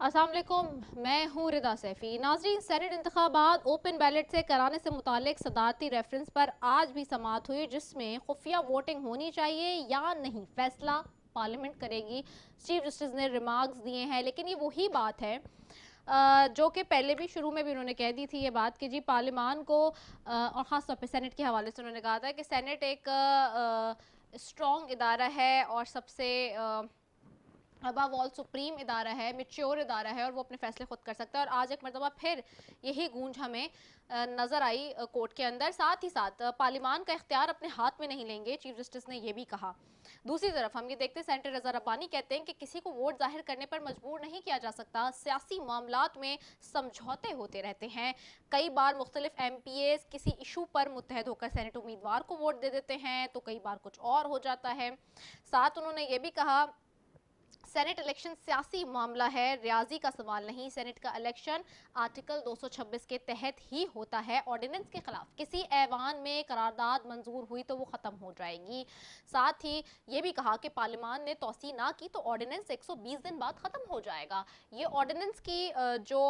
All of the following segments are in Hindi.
अस्सलाम वालेकुम, मैं हूँ रिदा सैफी। नाज़रीन, सेनेट इंतखाबात ओपन बैलेट से कराने से मुतालिक सदारती रेफरेंस पर आज भी समाअत हुई, जिसमें खुफिया वोटिंग होनी चाहिए या नहीं फैसला पार्लियामेंट करेगी। चीफ जस्टिस ने रिमार्क्स दिए हैं, लेकिन ये वही बात है जो कि पहले भी शुरू में भी उन्होंने कह दी थी ये बात कि जी पार्लियामान को और ख़ास तौर पे सेनेट के हवाले से उन्होंने कहा था कि सेनेट एक स्ट्रॉन्ग इदारा है और सबसे अबव ऑल सुप्रीम इदारा है, मेच्योर इदारा है और वो अपने फैसले खुद कर सकता है। और आज एक मरतबा फिर यही गूंज हमें नज़र आई कोर्ट के अंदर। साथ ही साथ पार्लियामान का इख्तियार अपने हाथ में नहीं लेंगे, चीफ जस्टिस ने यह भी कहा। दूसरी तरफ हम ये देखते हैं, सेनेटर रज़ा रब्बानी कहते हैं कि किसी को वोट जाहिर करने पर मजबूर नहीं किया जा सकता, सियासी मामलात में समझौते होते रहते हैं। कई बार मुख्तलिफ MPAs किसी इशू पर मुत्तहद होकर सेनेट उम्मीदवार को वोट दे देते हैं, तो कई बार कुछ और हो जाता है। साथ उन्होंने ये भी कहा, सेनेट इलेक्शन सियासी मामला है, रियाजी का सवाल नहीं। सेनेट का इलेक्शन आर्टिकल 226 के तहत ही होता है। ऑर्डिनेंस के खिलाफ किसी ऐवान में करारदाद मंजूर हुई तो वो ख़त्म हो जाएगी। साथ ही ये भी कहा कि पार्लियामान ने तौसी ना की तो ऑर्डिनेंस 120 दिन बाद ख़त्म हो जाएगा। ये ऑर्डिनेंस की जो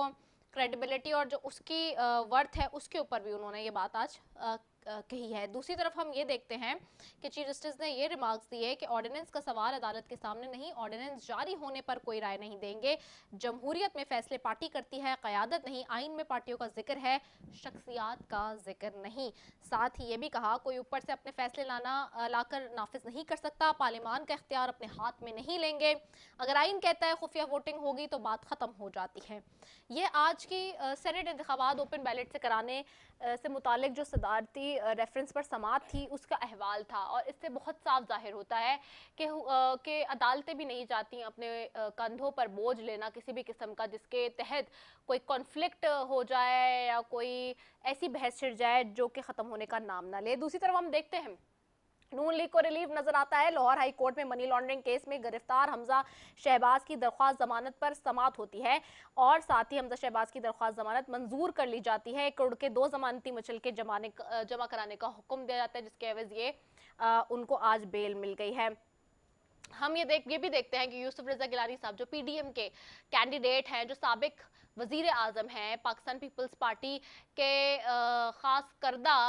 क्रेडिबिलिटी और जो उसकी वर्थ है उसके ऊपर भी उन्होंने ये बात आज कही है। दूसरी तरफ हम ये देखते हैं कि चीफ जस्टिस ने ये रिमार्क्स दिए कि ऑर्डिनेंस का सवाल अदालत के सामने नहीं, ऑर्डिनेंस जारी होने पर कोई राय नहीं देंगे। जमहूरियत में फैसले पार्टी करती है, क़यादत नहीं। आइन में पार्टियों का जिक्र है, शख्सियात का जिक्र नहीं। साथ ही ये भी कहा, कोई ऊपर से अपने फैसले लाकर नाफिज नहीं कर सकता, पार्लियामान का इख्तियार अपने हाथ में नहीं लेंगे। अगर आइन कहता है खुफिया वोटिंग होगी तो बात ख़त्म हो जाती है। ये आज की सेनेट इंतखाबात ओपन बैलेट से कराने से मुतालिक जो सदारती रेफरेंस पर समाअत थी उसका अहवाल था। और इससे बहुत साफ जाहिर होता है कि अदालतें भी नहीं चाहती अपने कंधों पर बोझ लेना किसी भी किस्म का, जिसके तहत कोई कॉन्फ्लिक्ट हो जाए या कोई ऐसी बहस छिड़ जाए जो कि ख़त्म होने का नाम ना ले। दूसरी तरफ हम देखते हैं, नून लीग को रिलीफ नजर आता है। लाहौर हाई कोर्ट में मनी लॉन्ड्रिंग केस में गिरफ्तार हमजा शहबाज की दरख्वास्त जमानत पर समाअत होती है और साथ ही हमजा शहबाज की दरख्वास्त जमानत मंजूर कर ली जाती है। 1 करोड़ के 2 जमानती मुचलके जमा कराने का हुक्म दिया जाता है, जिसके एवज ये उनको आज बेल मिल गई है। हम ये भी देखते हैं कि यूसुफ रजा गिलानी साहब जो PDM के कैंडिडेट हैं, जो साबिक वजीर आजम हैं, पाकिस्तान पीपल्स पार्टी के खास करदा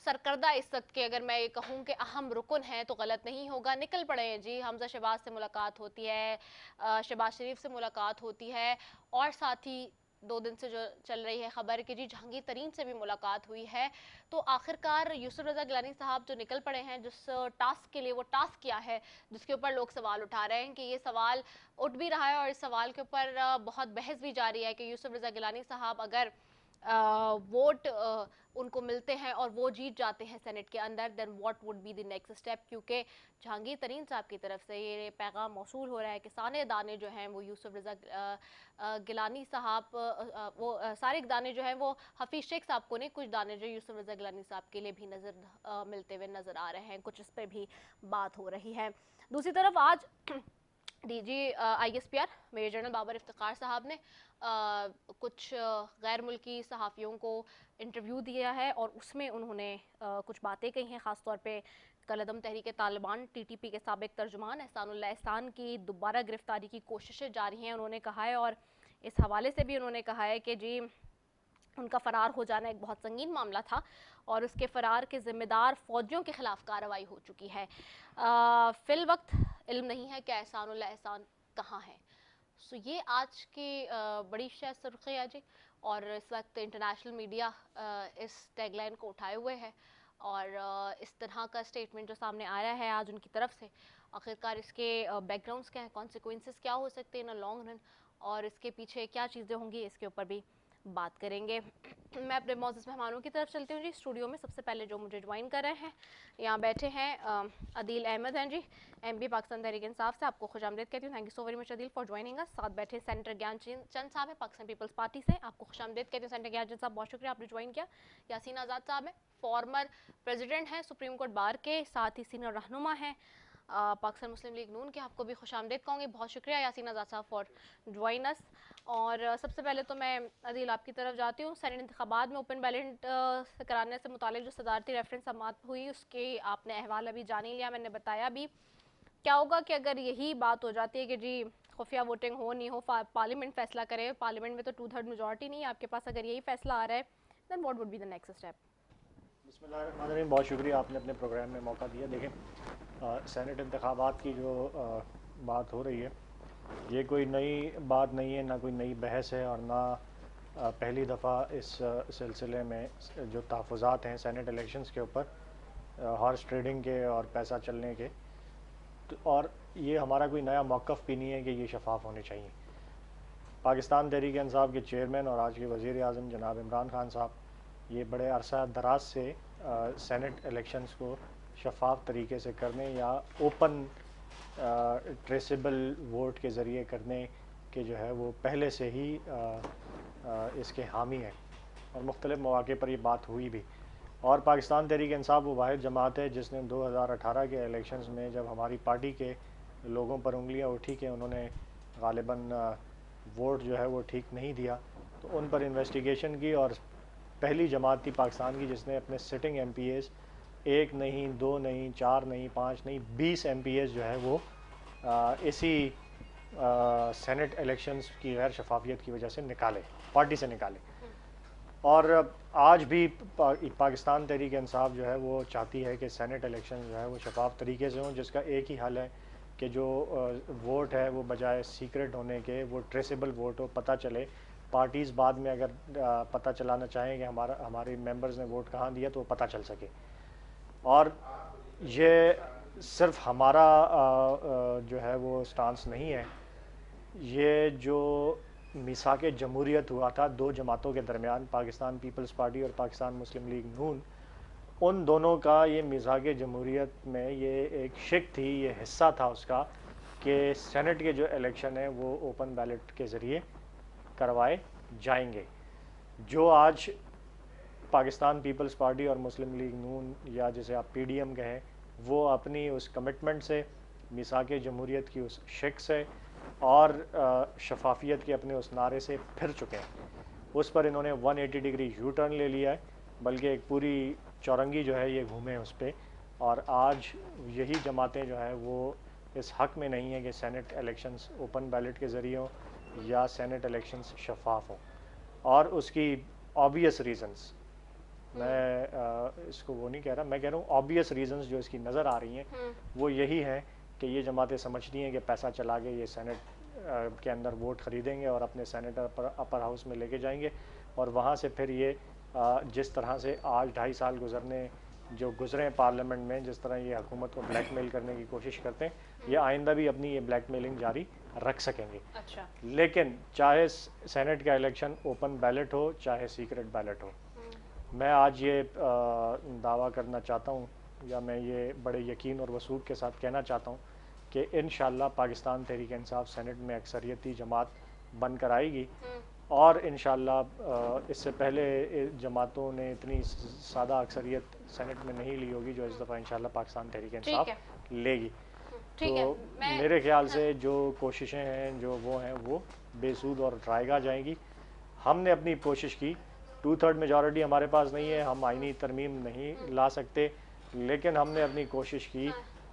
सरकर्दा इस वक्त के, अगर मैं ये कहूँ कि अहम रुकन है तो गलत नहीं होगा, निकल पड़े हैं जी। हमजा शहबाज से मुलाकात होती है, शहबाज शरीफ से मुलाकात होती है और साथ ही 2 दिन से जो चल रही है खबर कि जी जहांगीर तरीन से भी मुलाकात हुई है। तो आखिरकार यूसुफ रजा गिलानी साहब जो निकल पड़े हैं जिस टास्क के लिए, वो टास्क क्या है जिसके ऊपर लोग सवाल उठा रहे हैं, कि ये सवाल उठ भी रहा है और इस सवाल के ऊपर बहुत बहस भी जारी है कि यूसुफ रजा गिलानी साहब अगर वोट उनको मिलते हैं और वो जीत जाते हैं सेनेट के अंदर, then what would be the next step. क्योंकि जहांगीर तरीन साहब की तरफ से ये पैगाम मौसूल हो रहा है कि सारे दाने जो हैं वो यूसुफ रजा गिलानी साहब, वो सारे दाने जो हैं वो हफीज शेख साहब को नहीं, कुछ दाने जो यूसुफ रजा गिलानी साहब के लिए भी मिलते हुए नजर आ रहे हैं। कुछ इस पर भी बात हो रही है। दूसरी तरफ आज DG ISPR major general Babar Iftikhar साहब ने कुछ गैर मुल्की सहाफ़ियों को इंटरव्यू दिया है और उसमें उन्होंने कुछ बातें कही हैं। ख़ासतौर पे कलअदम तहरीक तालिबान TTP के साबिक तर्जुमान एहसानुल्लाह एहसान की दोबारा गिरफ्तारी की कोशिशें जारी हैं, उन्होंने कहा है। और इस हवाले से भी उन्होंने कहा है कि जी उनका फ़रार हो जाना एक बहुत संगीन मामला था और उसके फ़रार के ज़िम्मेदार फ़ौजियों के ख़िलाफ़ कार्रवाई हो चुकी है। फ़िल वक्त इल्म नहीं है कि एहसानुल्लाह एहसान कहाँ है। सो ये आज की बड़ी शायद सुर्खी है जी। और इस वक्त इंटरनेशनल मीडिया इस टैगलाइन को उठाए हुए है और इस तरह का स्टेटमेंट जो सामने आया है आज उनकी तरफ से, आखिरकार इसके बैकग्राउंड्स क्या हैं, कॉन्सिक्वेंसेस क्या हो सकते हैं इन अ लॉन्ग रन और इसके पीछे क्या चीज़ें होंगी, इसके ऊपर भी बात करेंगे। मैं अपने मौजूद मेहमानों की तरफ चलती हूँ जी। स्टूडियो में सबसे पहले जो मुझे ज्वाइन कर रहे हैं, यहाँ बैठे हैं अदील अहमद हैं जी, MB पाकिस्तान तहरीक इंसाफ से। आपको खुशामदीद कहती हूँ। Thank you so very much Adeel for joining us. साथ बैठे सेनेटर ज्ञान चंद साहब हैं पाकिस्तान पीपल्स पार्टी से। आपको खुशामदीद कहती हूँ सेनेटर ज्ञान चंद साहब, बहुत शुक्रिया आपने ज्वाइन किया। यासीन आज़ाद साहब हैं, फॉर्मर प्रेसिडेंट हैं सुप्रीम कोर्ट बार के, साथ ही सीनियर रहनुमा हैं पाकिस्तान मुस्लिम लीग नून के। आपको भी खुशामदीद कहूँगी, बहुत शुक्रिया यासीन आज़ाद साहब फॉर ज्वाइन अस। और सबसे पहले तो मैं अदील आपकी तरफ जाती हूँ। सेनेट इंतखाबात में ओपन बैलेट कराने से मुतालिक जो सदारती रेफरेंस समाअत हुई उसके आपने अहवाल अभी जान ही लिया, मैंने बताया भी। क्या होगा कि अगर यही बात हो जाती है कि जी खुफिया वोटिंग हो नहीं हो, पार्लियामेंट फैसला करे, पार्लियामेंट में तो 2/3 मेजॉरिटी नहीं है आपके पास, अगर यही फैसला आ रहा है then what would be the next step? बिस्मिल्लाहिर्रहमानिर्रहीम, बहुत शुक्रिया आपने अपने प्रोग्राम में मौका दिया। देखें, सेनेट इंतखाबात की जो बात हो रही है, ये कोई नई बात नहीं है, ना कोई नई बहस है, और ना पहली दफ़ा इस सिलसिले में जो तहफ़्फ़ुज़ात हैं सेनेट इलेक्शंस के ऊपर, हॉर्स ट्रेडिंग के और पैसा चलने के, तो और ये हमारा कोई नया मौक़िफ़ भी नहीं है कि ये शफाफ होने चाहिए। पाकिस्तान तहरीक इंसाफ के चेयरमैन और आज के वज़ीर आज़म जनाब इमरान खान साहब ये बड़े अरसा दराज से सेनेट इलेक्शंस को शफाफ तरीके से करने या ओपन ट्रेसेबल वोट के ज़रिए करने के जो है वो पहले से ही इसके हामी हैं, और मुख्तलिफ़ मौक़े पर ये बात हुई भी। और पाकिस्तान तहरीक इंसाफ वो वाहिद जमात है जिसने 2018 के इलेक्शंस में जब हमारी पार्टी के लोगों पर उंगलियां उठी कि उन्होंने गालिबन वोट जो है वो ठीक नहीं दिया, तो उन पर इन्वेस्टिगेशन की, और पहली जमात थी पाकिस्तान की जिसने अपने सिटिंग MPAs 1 नहीं, 2 नहीं, 4 नहीं, 5 नहीं, 20 MPAs जो है वो इसी सेनेट इलेक्शंस की गैर शफाफियत की वजह से निकाले, पार्टी से निकाले। और आज भी पाकिस्तान तहरीक इंसाफ जो है वो चाहती है कि सेनेट इलेक्शन जो है वो शफाफ तरीके से हों, जिसका एक ही हल है कि जो वोट है वो बजाय सीक्रेट होने के वो ट्रेसेबल वोट हो, पता चले। पार्टीज़ बाद में अगर पता चलाना चाहें कि हमारे मेंबर्स ने वोट कहाँ दिया तो वो पता चल सके। और ये सिर्फ हमारा जो है वो स्टांस नहीं है, ये जो मिसाक जमहूरियत हुआ था दो जमातों के दरमियान, पाकिस्तान पीपल्स पार्टी और पाकिस्तान मुस्लिम लीग नून, उन दोनों का ये मिसाक जमहूरियत में ये एक शिक थी, ये हिस्सा था उसका कि सेनेट के जो इलेक्शन है वो ओपन बैलेट के ज़रिए करवाए जाएंगे। जो आज पाकिस्तान पीपल्स पार्टी और मुस्लिम लीग नून, या जिसे आप PDM कहें, वो अपनी उस कमिटमेंट से, मिसाक जमहूरियत की उस शिक से और शफाफियत के अपने उस नारे से फिर चुके हैं। उस पर इन्होंने 180 डिग्री यू टर्न ले लिया है, बल्कि एक पूरी चौरंगी जो है ये घूमे उस पर। और आज यही जमातें जो है वो इस हक़ में नहीं है कि सेनेट इलेक्शंस ओपन बैलेट के ज़रिए हों या सेनेट इलेक्शंस शफाफ हों। और उसकी ऑबियस रीज़न्स, मैं इसको वो नहीं कह रहा, मैं कह रहा हूँ ऑबियस रीज़न्स जो इसकी नज़र आ रही हैं वो यही हैं कि ये जमातें समझती हैं कि पैसा चला के ये सेनेट के अंदर वोट ख़रीदेंगे और अपने सेनेटर पर अपर हाउस में लेके जाएंगे, और वहाँ से फिर ये जिस तरह से आज 2.5 साल जो गुजरे पार्लियामेंट में, जिस तरह ये हुकूमत को ब्लैकमेल करने की कोशिश करते हैं, ये आइंदा भी अपनी ये ब्लैकमेलिंग जारी रख सकेंगे। अच्छा। लेकिन चाहे सेनेट का इलेक्शन ओपन बैलेट हो चाहे सीक्रेट बैलेट हो, मैं आज ये दावा करना चाहता हूँ, या मैं ये बड़े यकीन और वसूख के साथ कहना चाहता हूँ कि इंशाल्लाह पाकिस्तान तहरीक इंसाफ सेनेट में अक्सरियती जमात बनकर आएगी। और इंशाल्लाह इससे पहले जमातों ने इतनी सादा अक्सरियत सेनेट में नहीं ली होगी जो इस दफ़ा इंशाल्लाह पाकिस्तान तहरीक इंसाफ लेगी। तो मेरे ख्याल से जो कोशिशें हैं जो वो हैं वो बेसूद और रायगा जाएंगी। हमने अपनी कोशिश की, 2/3 मेजॉरिटी हमारे पास नहीं है, हम आईनी तरमीम नहीं ला सकते, लेकिन हमने अपनी कोशिश की,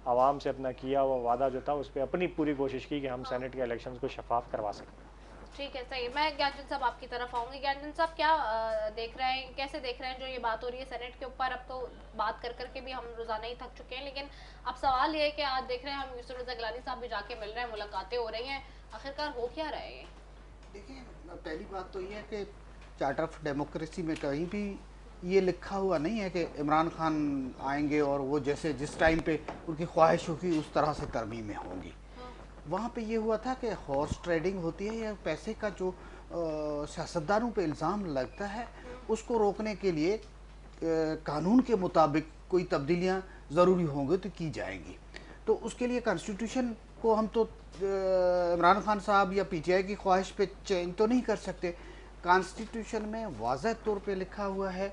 आवाम से अपना किया हुआ वादा जो था उस पर अपनी पूरी कोशिश की कि हम सेनेट के इलेक्शंस को शफाफ करवा सकें। ठीक है, सही। मैं ज्ञानचंद साहब आपकी तरफ आऊँगी। ज्ञानचंद साहब क्या देख रहे हैं, कैसे देख रहे हैं जो ये बात हो रही है सेनेट के ऊपर? अब तो बात कर करके भी हम रोज़ाना ही थक चुके हैं, लेकिन अब सवाल ये है कि आज देख रहे हैं हम यूसुफ रज़ा गिलानी साहब भी जाके मिल रहे हैं, मुलाकातें हो रही हैं, आखिरकार हो क्या रहा है ये? देखिए, पहली बात तो ये है कि चार्टर ऑफ डेमोक्रेसी में कहीं भी ये लिखा हुआ नहीं है कि इमरान खान आएंगे और वो जैसे जिस टाइम पे उनकी ख्वाहिश होगी उस तरह से तरमीमें होंगी। वहाँ पे ये हुआ था कि हॉर्स ट्रेडिंग होती है, या पैसे का जो सियासतदानों पे इल्ज़ाम लगता है उसको रोकने के लिए कानून के मुताबिक कोई तब्दीलियाँ ज़रूरी होंगी तो की जाएंगी। तो उसके लिए कॉन्स्टिट्यूशन को हम तो इमरान खान साहब या PTI की ख्वाहिश पे चेंज तो नहीं कर सकते। कॉन्स्टिट्यूशन में वाज़ह तौर पे लिखा हुआ है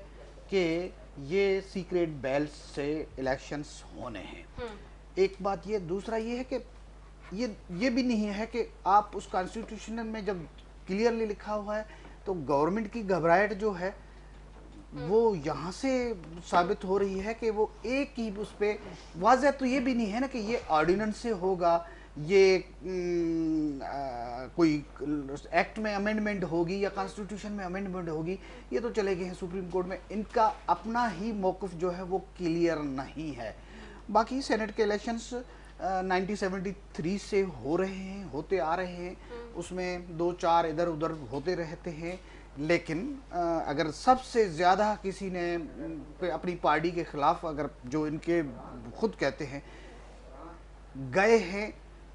कि ये सीक्रेट बैलेट से इलेक्शंस होने हैं। एक बात ये, दूसरा ये है कि ये भी नहीं है कि आप उस कॉन्स्टिट्यूशन में जब क्लियरली लिखा हुआ है तो गवर्नमेंट की घबराहट जो है वो यहाँ से साबित हो रही है कि वो एक ही उस पर वाज़ह तो ये भी नहीं है ना कि ये ऑर्डिनेंस से होगा ये कोई एक्ट में अमेंडमेंट होगी या कॉन्स्टिट्यूशन में अमेंडमेंट होगी, ये तो चले गए हैं सुप्रीम कोर्ट में। इनका अपना ही मौक़िफ़ जो है वो क्लियर नहीं है। बाकी सेनेट के इलेक्शंस 1973 से हो रहे हैं, होते आ रहे हैं, उसमें 2-4 इधर उधर होते रहते हैं, लेकिन अगर सबसे ज़्यादा किसी ने अपनी पार्टी के ख़िलाफ़, अगर जो इनके खुद कहते हैं गए हैं,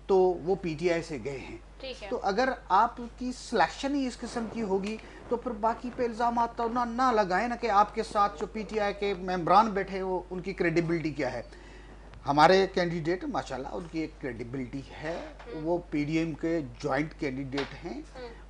तो वो पीटीआई से गए हैं। तो अगर आपकी सिलेक्शन ही इस किस्म की होगी तो फिर बाकी पे इल्ज़ाम तो ना लगाएं ना कि आपके साथ जो पीटीआई के मेंबरान बैठे वो उनकी क्रेडिबिलिटी क्या है। हमारे कैंडिडेट माशाल्लाह उनकी एक क्रेडिबिलिटी है, वो पीडीएम के जॉइंट कैंडिडेट हैं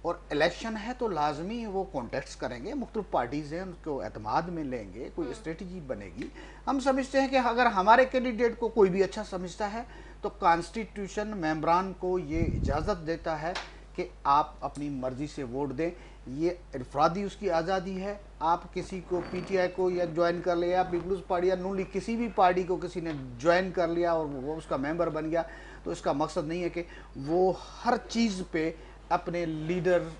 और इलेक्शन है तो लाजमी वो कॉन्टेस्ट करेंगे, मुख्तलिफ पार्टीज़ हैं उनको एतमाद में लेंगे, कोई स्ट्रेटजी बनेगी। हम समझते हैं कि अगर हमारे कैंडिडेट को कोई भी अच्छा समझता है तो कॉन्स्टिट्यूशन मेंबरान को ये इजाज़त देता है कि आप अपनी मर्ज़ी से वोट दें, ये इनफरादी उसकी आज़ादी है। आप किसी को पीटीआई को या ज्वाइन कर लिया, पीपल्स पार्टी या नून लीग किसी भी पार्टी को किसी ने ज्वाइन कर लिया और वो उसका मेंबर बन गया, तो इसका मकसद नहीं है कि वो हर चीज़ पे अपने लीडर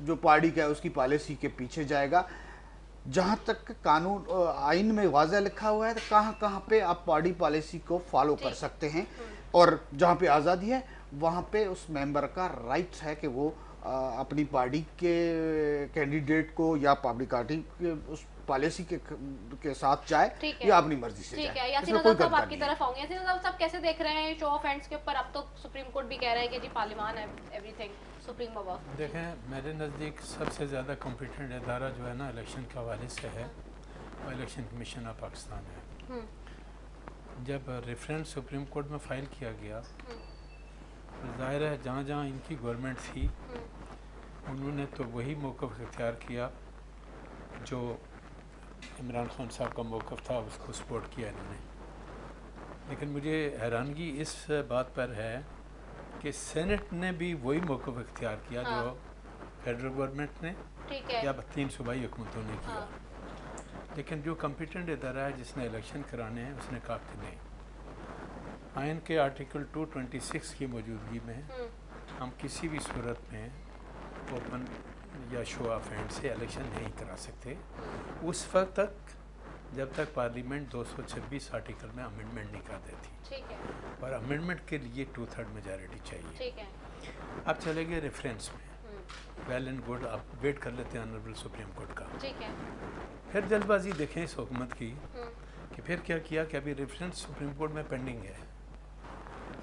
जो पार्टी का है उसकी पॉलिसी के पीछे जाएगा। जहाँ तक कानून आइन में वाज़ह लिखा हुआ है तो कहाँ पे आप पार्टी पॉलिसी को फॉलो कर सकते हैं, और जहाँ पे आज़ादी है वहाँ पे उस मेंबर का राइट है कि वो अपनी पार्टी के कैंडिडेट को या पब्लिक पार्टी के उस पॉलिसी के साथ जाए या अपनी मर्जी से जाए। ठीक है, यासीन अज़हर साहब आपकी तरफ आऊंगे। यासीन अज़हर साहब कैसे देख रहे हैं शो ऑफ हैंड्स के ऊपर? अब तो सुप्रीम कोर्ट भी कह रहा है कि जी पार्लियामान है, एवरीथिंग सुप्रीम अबव। देखें, मेरे नज़दीक सबसे ज़्यादा कॉम्पिटेंट इदारा जो है ना इलेक्शन के हवाले से है वो इलेक्शन कमीशन ऑफ पाकिस्तान है। जब रेफरेंस सुप्रीम कोर्ट में फ़ाइल किया गया तो ज़ाहिर है जहाँ जहाँ इनकी गवर्नमेंट थी उन्होंने तो वही मौक़िफ़ इख्तियार किया जो इमरान खान साहब का मौक़िफ़ था, उसको सपोर्ट किया इन्होंने। लेकिन मुझे हैरानगी इस बात पर है कि सेनेट ने भी वही मौक़िफ़ इख्तियार किया जो फेडरल गवर्नमेंट ने या 3 सूबाई हुकूमतों ने किया। लेकिन जो कॉम्पिटेंट इदारा है जिसने इलेक्शन कराने हैं उसने कहा कि नहीं, आइन के आर्टिकल 226 की मौजूदगी में हम किसी भी सूरत में ओपन या शो ऑफ हैंड से इलेक्शन नहीं करा सकते उस वक्त तक जब तक पार्लियामेंट 226 आर्टिकल में अमेंडमेंट नहीं कर देती। और अमेंडमेंट के लिए 2/3 मेजॉरिटी चाहिए। अब चले गए रेफरेंस में, वेल एंड गुड, आप वेट कर लेते हैं ऑनरेबल सुप्रीम कोर्ट का। फिर जल्दबाजी देखें इस हुकूमत की कि फिर क्या किया कि अभी रेफरेंस सुप्रीम कोर्ट में पेंडिंग है,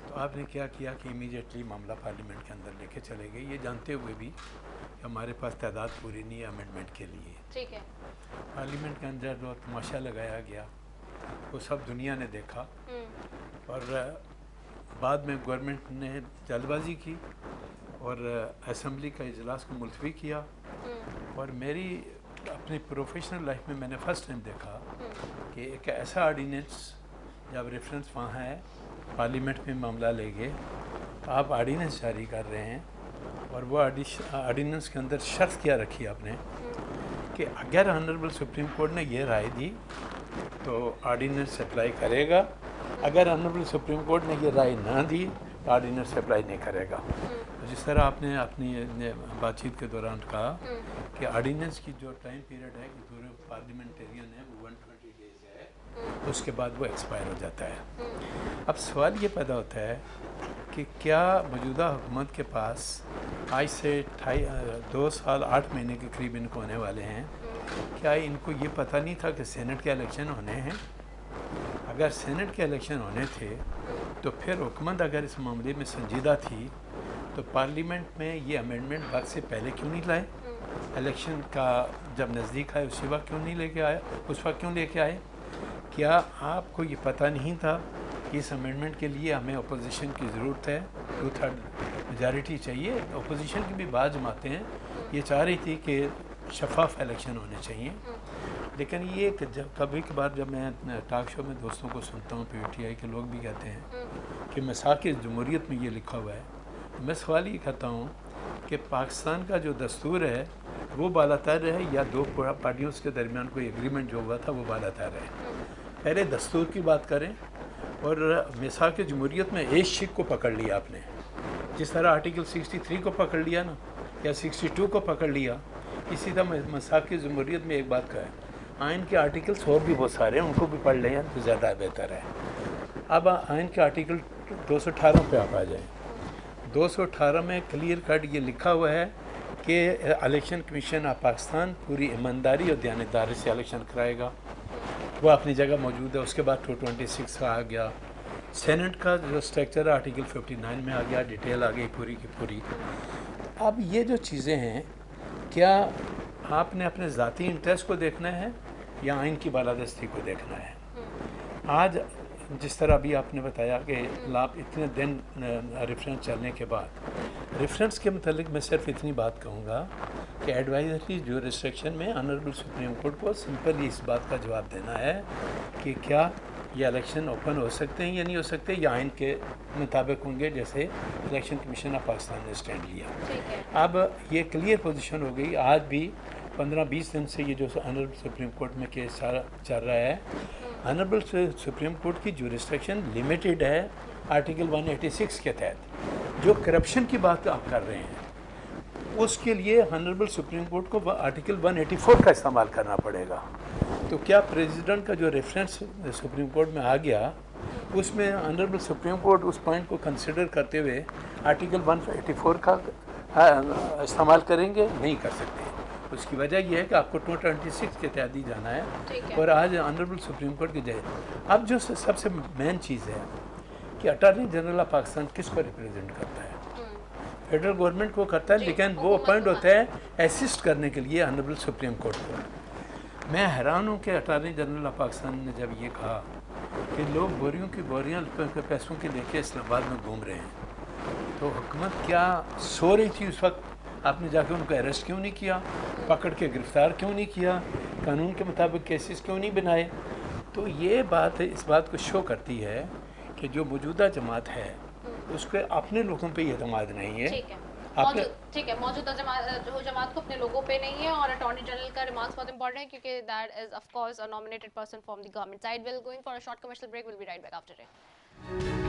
तो आपने क्या किया कि इमीडिएटली मामला पार्लियामेंट के अंदर लेके चले गए, ये जानते हुए भी कि हमारे पास तादाद पूरी नहीं है अमेंडमेंट के लिए। पार्लियामेंट के अंदर जो तमाशा लगाया गया वो सब दुनिया ने देखा और बाद में गवर्नमेंट ने जल्दबाजी की और असम्बली का इजलास को मुलतवी किया। और मेरी अपनी प्रोफेशनल लाइफ में मैंने फ़र्स्ट टाइम देखा कि एक ऐसा ऑर्डिनेंस, जब रेफरेंस वहाँ है पार्लियामेंट में मामला ले गए, आप ऑर्डिनेंस जारी कर रहे हैं और वो ऑर्डिनेंस के अंदर शर्त क्या रखी आपने कि अगर ऑनरेबल सुप्रीम कोर्ट ने ये राय दी तो ऑर्डिनेंस अप्लाई करेगा, अगर ऑनरेबल सुप्रीम कोर्ट ने ये राय ना दी तो ऑर्डिनेंस अप्लाई नहीं करेगा। तो जिस तरह आपने अपनी बातचीत के दौरान कहा कि ऑर्डिनेंस की जो टाइम पीरियड है कि पूरे पार्लियामेंटेरियन है वो 120 डेज़ है, उसके बाद वो एक्सपायर हो जाता है। अब सवाल ये पैदा होता है कि क्या मौजूदा हुकूमत के पास आज से 2 साल 8 महीने के करीब इनको होने वाले हैं, क्या इनको ये पता नहीं था कि सेनेट के इलेक्शन होने हैं? अगर सेनेट के इलेक्शन होने थे तो फिर हुकूमत अगर इस मामले में संजीदा थी तो पार्लियामेंट में ये अमेंडमेंट वक्त से पहले क्यों नहीं लाए? इलेक्शन का जब नज़दीक आए उसी वक्त क्यों नहीं लेके आए, उस वक्त क्यों लेके आए? क्या आपको ये पता नहीं था कि इस अमेंडमेंट के लिए हमें अपोजिशन की ज़रूरत है, 2/3 मेजॉरिटी चाहिए? अपोजिशन की भी बात जमाते हैं ये चाह रही थी कि शफाफ इलेक्शन होने चाहिए। लेकिन ये जब कभी कभार जब मैं टॉक शो में दोस्तों को सुनता हूँ, पीटीआई के लोग भी कहते हैं कि मसाक़िल जमहूरियत में ये लिखा हुआ है, तो मैं सवाल ये कहता हूँ कि पाकिस्तान का जो दस्तूर है वो बालातर है या दो पार्टियों के दरमियान कोई एग्रीमेंट जो हुआ था वो बालातर है? पहले दस्तूर की बात करें और मिसाक जमहूरियत में एक शिक को पकड़ लिया आपने, जिस तरह आर्टिकल 63 को पकड़ लिया ना, या 62 को पकड़ लिया, इसी तरह मिसाक जमहूरियत में एक बात का है, आइन के आर्टिकल्स और भी बहुत सारे हैं, उनको भी पढ़ लें तो ज़्यादा बेहतर है। अब आइन के आर्टिकल 218 पे आप आ जाएँ। 218 में क्लियर कट ये लिखा हुआ है कि इलेक्शन कमीशन ऑफ पाकिस्तान पूरी ईमानदारी और दयानतदारी से इलेक्शन कराएगा, वो अपनी जगह मौजूद है। उसके बाद 226 का आ गया, सेनेट का जो स्ट्रक्चर है आर्टिकल 59 में आ गया, डिटेल आ गई पूरी की पूरी। अब ये जो चीज़ें हैं, क्या आपने अपने ज़ाती इंटरेस्ट को देखना है या आइन की बालादस्ती को देखना है? आज जिस तरह अभी आपने बताया कि लाभ इतने दिन रेफरेंस चलने के बाद, रेफरेंस के मतलब मैं सिर्फ इतनी बात कहूँगा कि एडवाइजरी जो रिस्ट्रिक्शन में ऑनरेबल सुप्रीम कोर्ट को सिंपली इस बात का जवाब देना है कि क्या ये इलेक्शन ओपन हो सकते हैं या नहीं हो सकते, या आइन के मुताबिक होंगे जैसे इलेक्शन कमीशन ऑफ पाकिस्तान ने स्टैंड लिया। अब ये क्लियर पोजीशन हो गई। आज भी 15-20 दिन से ये जो ऑनरेबल सुप्रीम कोर्ट में केस चल रहा है, ऑनरेबल सुप्रीम कोर्ट की जुरिस्डिक्शन लिमिटेड है आर्टिकल 186 के तहत। जो करप्शन की बात आप कर रहे हैं उसके लिए ऑनरेबल सुप्रीम कोर्ट को आर्टिकल 184 का इस्तेमाल करना पड़ेगा। तो क्या प्रेसिडेंट का जो रेफरेंस सुप्रीम कोर्ट में आ गया, उसमें ऑनरेबल सुप्रीम कोर्ट उस पॉइंट को कंसिडर करते हुए आर्टिकल 184 का इस्तेमाल करेंगे? नहीं कर सकते। उसकी वजह यह है कि आपको 226 के तहत ही जाना है और आज ऑनरेबल सुप्रीम कोर्ट की जाए। अब जो सबसे मेन चीज़ है कि अटॉर्नी जनरल ऑफ पाकिस्तान किसको रिप्रेजेंट करता है? फेडरल गवर्नमेंट को करता है, लेकिन वो अपॉइंट होता है असिस्ट करने के लिए ऑनरेबल सुप्रीम कोर्ट को। मैं हैरान हूँ कि अटॉर्नी जनरल ऑफ पाकिस्तान ने जब ये कहा कि लोग बोरियों की बोरियाँ पैसों के लेके इस्लामाबाद में घूम रहे हैं, तो हुकूमत क्या सो रही थी उस वक्त? आपने जाके उनको अरेस्ट क्यों नहीं किया, पकड़ के गिरफ़्तार क्यों नहीं किया, कानून के मुताबिक केसेस क्यों नहीं बनाए? तो ये बात इस बात को शो करती है कि जो मौजूदा जमात है उसके अपने लोगों पे ये एतमाद नहीं है। ठीक है, मौजूदा जमात को अपने लोगों पे नहीं है। और अटॉर्नी जनरल का रिमार्क्स बहुत इंपॉर्टेंट है क्योंकि that is of course a nominated person from the government side. Will going for a short commercial break, will be right back after it.